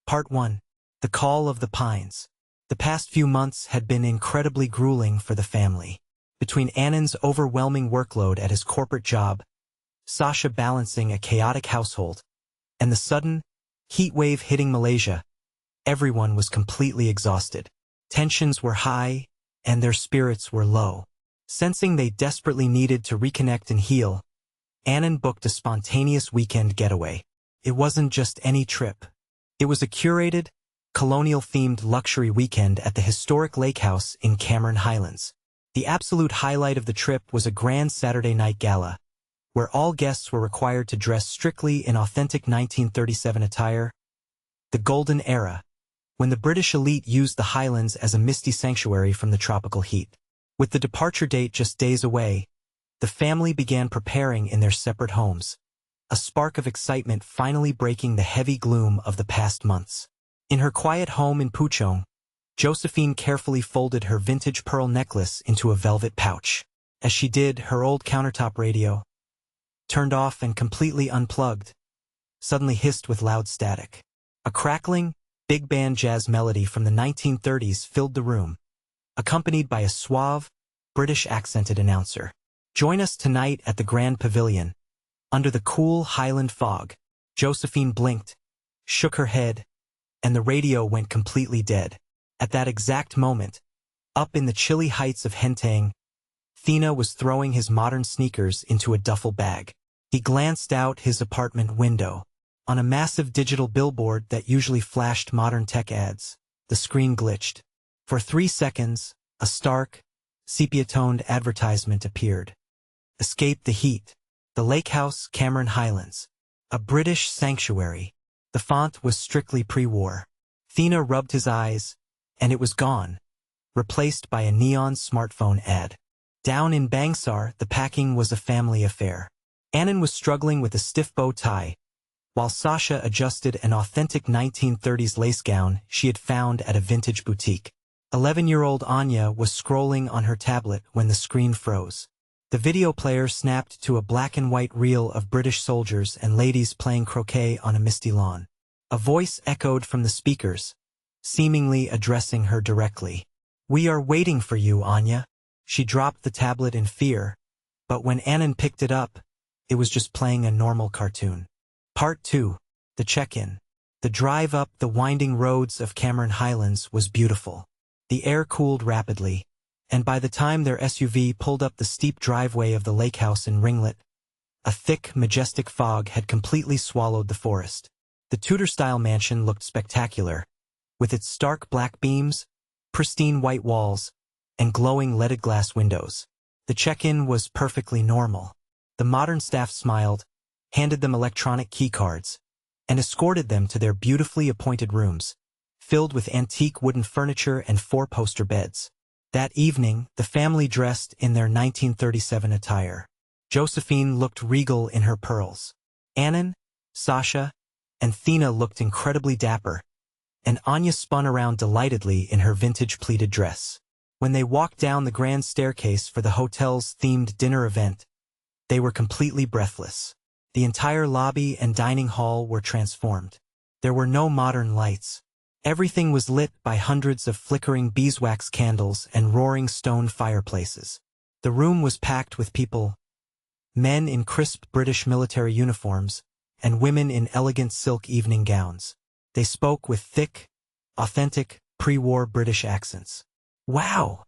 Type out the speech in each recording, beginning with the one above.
Part 1. The Call of the Pines. The past few months had been incredibly grueling for the family. Between Annan's overwhelming workload at his corporate job, Sasha balancing a chaotic household, and the sudden heat wave hitting Malaysia, everyone was completely exhausted. Tensions were high, and their spirits were low. Sensing they desperately needed to reconnect and heal, Annan booked a spontaneous weekend getaway. It wasn't just any trip. It was a curated, colonial-themed luxury weekend at the historic lakehouse in Cameron Highlands. The absolute highlight of the trip was a grand Saturday night gala, where all guests were required to dress strictly in authentic 1937 attire. The golden era, when the British elite used the Highlands as a misty sanctuary from the tropical heat. With the departure date just days away, the family began preparing in their separate homes, a spark of excitement finally breaking the heavy gloom of the past months. In her quiet home in Puchong, Josephine carefully folded her vintage pearl necklace into a velvet pouch. As she did, her old countertop radio, turned off and completely unplugged, suddenly hissed with loud static. A crackling, big band jazz melody from the 1930s filled the room, accompanied by a suave, British-accented announcer. "Join us tonight at the Grand Pavilion, under the cool Highland fog." Josephine blinked, shook her head, and the radio went completely dead. At that exact moment, up in the chilly heights of Hentang, Thina was throwing his modern sneakers into a duffel bag. He glanced out his apartment window. On a massive digital billboard that usually flashed modern tech ads, the screen glitched. For 3 seconds, a stark, sepia-toned advertisement appeared. "Escape the heat. The Lakehouse, Cameron Highlands. A British sanctuary." The font was strictly pre-war. Thina rubbed his eyes, and it was gone, replaced by a neon smartphone ad. Down in Bangsar, the packing was a family affair. Annan was struggling with a stiff bow tie, while Sasha adjusted an authentic 1930s lace gown she had found at a vintage boutique. 11-year-old Anya was scrolling on her tablet when the screen froze. The video player snapped to a black-and-white reel of British soldiers and ladies playing croquet on a misty lawn. A voice echoed from the speakers, seemingly addressing her directly. "We are waiting for you, Anya." She dropped the tablet in fear, but when Annan picked it up, it was just playing a normal cartoon. Part 2. The check-in. The drive up the winding roads of Cameron Highlands was beautiful. The air cooled rapidly, and by the time their SUV pulled up the steep driveway of the lakehouse in Ringlet, a thick, majestic fog had completely swallowed the forest. The Tudor-style mansion looked spectacular, with its stark black beams, pristine white walls, and glowing leaded glass windows. The check-in was perfectly normal. The modern staff smiled, handed them electronic keycards, and escorted them to their beautifully appointed rooms, filled with antique wooden furniture and 4-poster beds. That evening, the family dressed in their 1937 attire. Josephine looked regal in her pearls. Annan, Sasha, and Thina looked incredibly dapper, and Anya spun around delightedly in her vintage pleated dress. When they walked down the grand staircase for the hotel's themed dinner event, they were completely breathless. The entire lobby and dining hall were transformed. There were no modern lights. Everything was lit by hundreds of flickering beeswax candles and roaring stone fireplaces. The room was packed with people, men in crisp British military uniforms, and women in elegant silk evening gowns. They spoke with thick, authentic, pre-war British accents. "Wow!"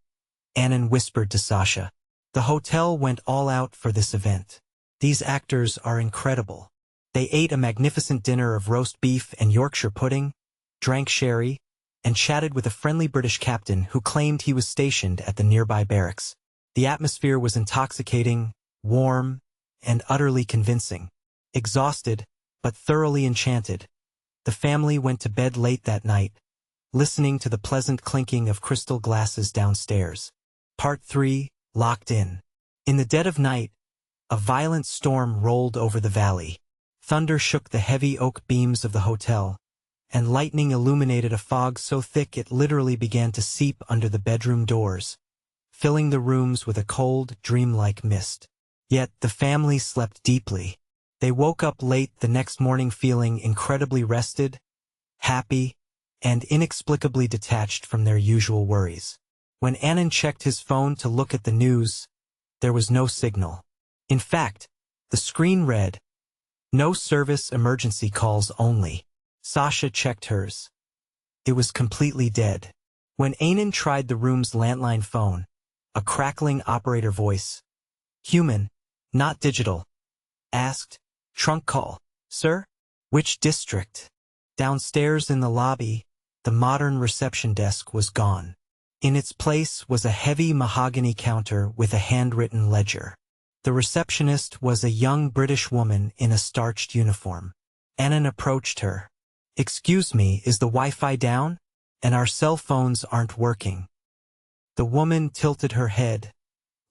Annan whispered to Sasha. "The hotel went all out for this event. These actors are incredible." They ate a magnificent dinner of roast beef and Yorkshire pudding, drank sherry, and chatted with a friendly British captain who claimed he was stationed at the nearby barracks. The atmosphere was intoxicating, warm, and utterly convincing. Exhausted, but thoroughly enchanted, the family went to bed late that night, listening to the pleasant clinking of crystal glasses downstairs. Part 3. Locked in. In the dead of night, a violent storm rolled over the valley. Thunder shook the heavy oak beams of the hotel, and lightning illuminated a fog so thick it literally began to seep under the bedroom doors, filling the rooms with a cold, dreamlike mist. Yet the family slept deeply. They woke up late the next morning feeling incredibly rested, happy, and inexplicably detached from their usual worries. When Annan checked his phone to look at the news, there was no signal. In fact, the screen read, "No service, emergency calls only." Sasha checked hers. It was completely dead. When Annan tried the room's landline phone, a crackling operator voice, human, not digital, asked, "Trunk call, sir? Which district?" Downstairs in the lobby, the modern reception desk was gone. In its place was a heavy mahogany counter with a handwritten ledger. The receptionist was a young British woman in a starched uniform. Annan approached her. "Excuse me, is the Wi-Fi down? And our cell phones aren't working." The woman tilted her head,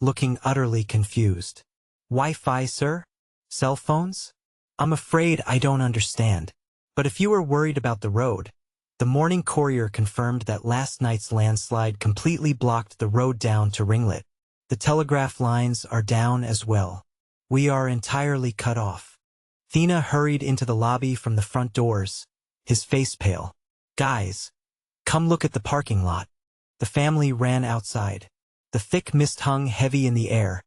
looking utterly confused. "Wi-Fi, sir? Cell phones? I'm afraid I don't understand. But if you were worried about the road, the Morning Courier confirmed that last night's landslide completely blocked the road down to Ringlet. The telegraph lines are down as well. We are entirely cut off." Thina hurried into the lobby from the front doors, his face pale. "Guys, come look at the parking lot." The family ran outside. The thick mist hung heavy in the air,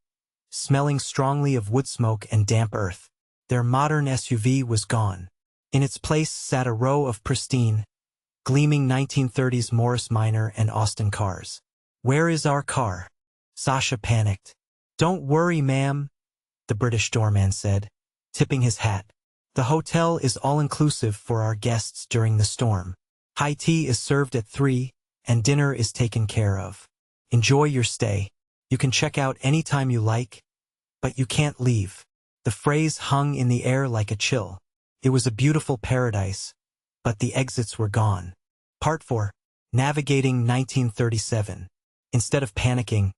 smelling strongly of wood smoke and damp earth. Their modern SUV was gone. In its place sat a row of pristine, gleaming 1930s Morris Minor and Austin cars. "Where is our car?" Sasha panicked. "Don't worry, ma'am," the British doorman said, tipping his hat. "The hotel is all-inclusive for our guests during the storm. High tea is served at 3, and dinner is taken care of. Enjoy your stay. You can check out any time you like, but you can't leave." The phrase hung in the air like a chill. It was a beautiful paradise, but the exits were gone. Part 4. Navigating 1937. Instead of panicking,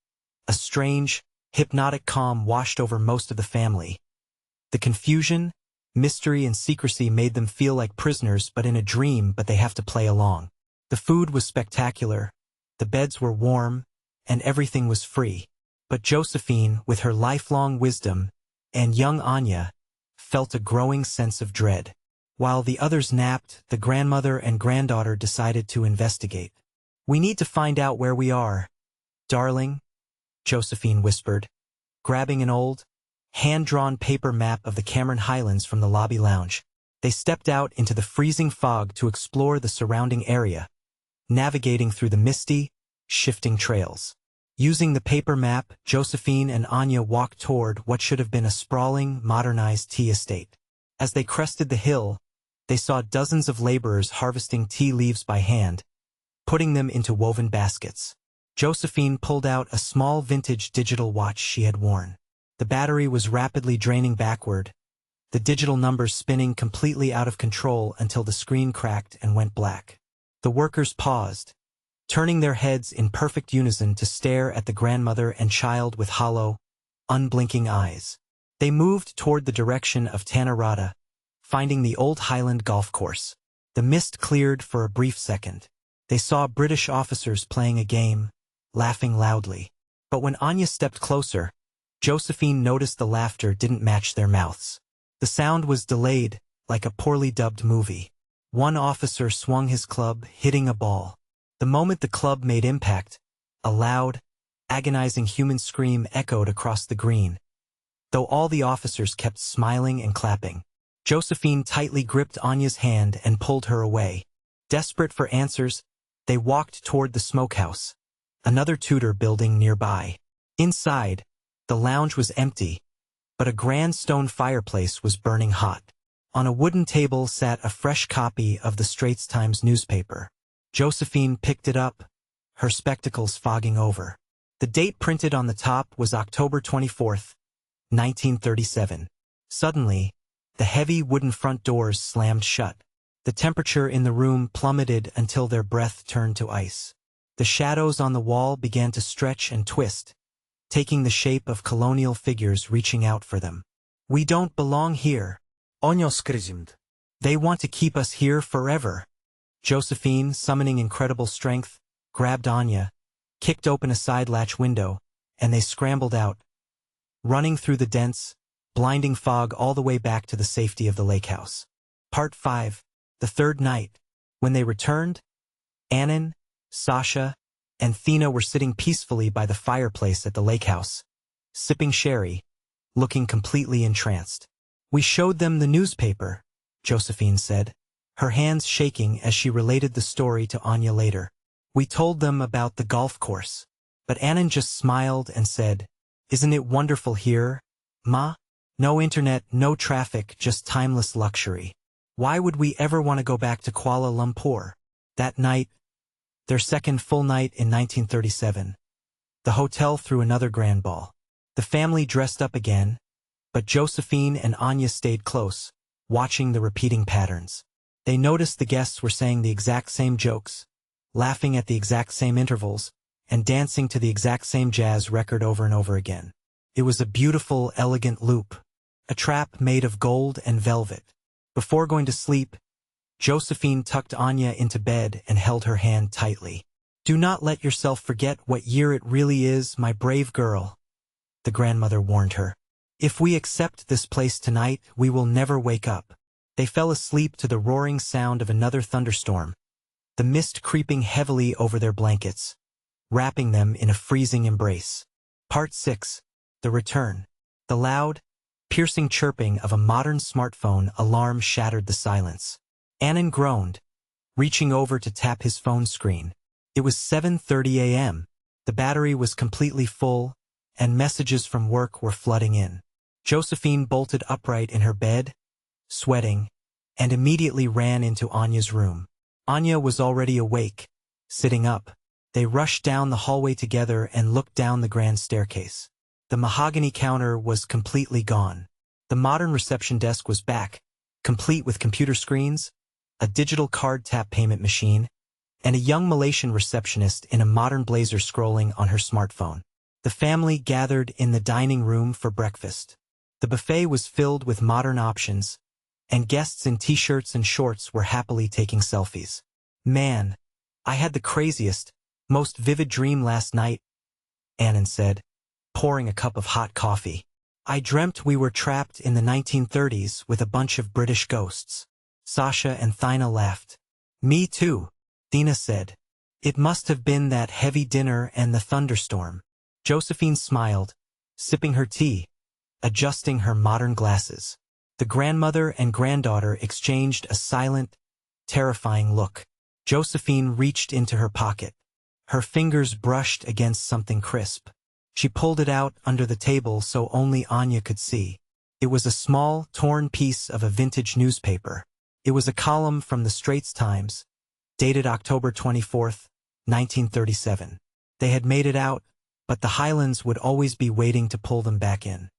a strange, hypnotic calm washed over most of the family. The confusion, mystery, and secrecy made them feel like prisoners but in a dream, but they have to play along. The food was spectacular, the beds were warm, and everything was free. But Josephine, with her lifelong wisdom, and young Anya, felt a growing sense of dread. While the others napped, the grandmother and granddaughter decided to investigate. "We need to find out where we are, darling," Josephine whispered, grabbing an old, hand-drawn paper map of the Cameron Highlands from the lobby lounge. They stepped out into the freezing fog to explore the surrounding area, navigating through the misty, shifting trails. Using the paper map, Josephine and Anya walked toward what should have been a sprawling, modernized tea estate. As they crested the hill, they saw dozens of laborers harvesting tea leaves by hand, putting them into woven baskets. Josephine pulled out a small vintage digital watch she had worn. The battery was rapidly draining backward, the digital numbers spinning completely out of control until the screen cracked and went black. The workers paused, turning their heads in perfect unison to stare at the grandmother and child with hollow, unblinking eyes. They moved toward the direction of Tanarata, finding the old Highland golf course. The mist cleared for a brief second. They saw British officers playing a game, laughing loudly. But when Anya stepped closer, Josephine noticed the laughter didn't match their mouths. The sound was delayed, like a poorly dubbed movie. One officer swung his club, hitting a ball. The moment the club made impact, a loud, agonizing human scream echoed across the green, though all the officers kept smiling and clapping. Josephine tightly gripped Anya's hand and pulled her away. Desperate for answers, they walked toward the smokehouse, another Tudor building nearby. Inside, the lounge was empty, but a grand stone fireplace was burning hot. On a wooden table sat a fresh copy of the Straits Times newspaper. Josephine picked it up, her spectacles fogging over. The date printed on the top was October 24th, 1937. Suddenly, the heavy wooden front doors slammed shut. The temperature in the room plummeted until their breath turned to ice. The shadows on the wall began to stretch and twist, taking the shape of colonial figures reaching out for them. "We don't belong here. They want to keep us here forever." Josephine, summoning incredible strength, grabbed Anya, kicked open a side latch window, and they scrambled out, running through the dense, blinding fog all the way back to the safety of the lake house. Part 5. The third night. When they returned, Annan, Sasha, and Thina were sitting peacefully by the fireplace at the lakehouse, sipping sherry, looking completely entranced. "We showed them the newspaper," Josephine said, her hands shaking as she related the story to Anya later. "We told them about the golf course." But Annan just smiled and said, "Isn't it wonderful here, Ma? No internet, no traffic, just timeless luxury. Why would we ever want to go back to Kuala Lumpur?" That night, their second full night in 1937, the hotel threw another grand ball. The family dressed up again, but Josephine and Anya stayed close, watching the repeating patterns. They noticed the guests were saying the exact same jokes, laughing at the exact same intervals, and dancing to the exact same jazz record over and over again. It was a beautiful, elegant loop, a trap made of gold and velvet. Before going to sleep, Josephine tucked Anya into bed and held her hand tightly. "Do not let yourself forget what year it really is, my brave girl," the grandmother warned her. "If we accept this place tonight, we will never wake up." They fell asleep to the roaring sound of another thunderstorm, the mist creeping heavily over their blankets, wrapping them in a freezing embrace. Part 6. The Return. The loud, piercing chirping of a modern smartphone alarm shattered the silence. Annan groaned, reaching over to tap his phone screen. It was 7:30 a.m. The battery was completely full, and messages from work were flooding in. Josephine bolted upright in her bed, sweating, and immediately ran into Anya's room. Anya was already awake, sitting up. They rushed down the hallway together and looked down the grand staircase. The mahogany counter was completely gone. The modern reception desk was back, complete with computer screens, a digital card tap payment machine, and a young Malaysian receptionist in a modern blazer scrolling on her smartphone. The family gathered in the dining room for breakfast. The buffet was filled with modern options, and guests in t-shirts and shorts were happily taking selfies. "Man, I had the craziest, most vivid dream last night," Annan said, pouring a cup of hot coffee. "I dreamt we were trapped in the 1930s with a bunch of British ghosts." Sasha and Thina laughed. "Me too," Thina said. "It must have been that heavy dinner and the thunderstorm." Josephine smiled, sipping her tea, adjusting her modern glasses. The grandmother and granddaughter exchanged a silent, terrifying look. Josephine reached into her pocket. Her fingers brushed against something crisp. She pulled it out under the table so only Anya could see. It was a small, torn piece of a vintage newspaper. It was a column from the Straits Times, dated October 24th, 1937. They had made it out, but the Highlands would always be waiting to pull them back in.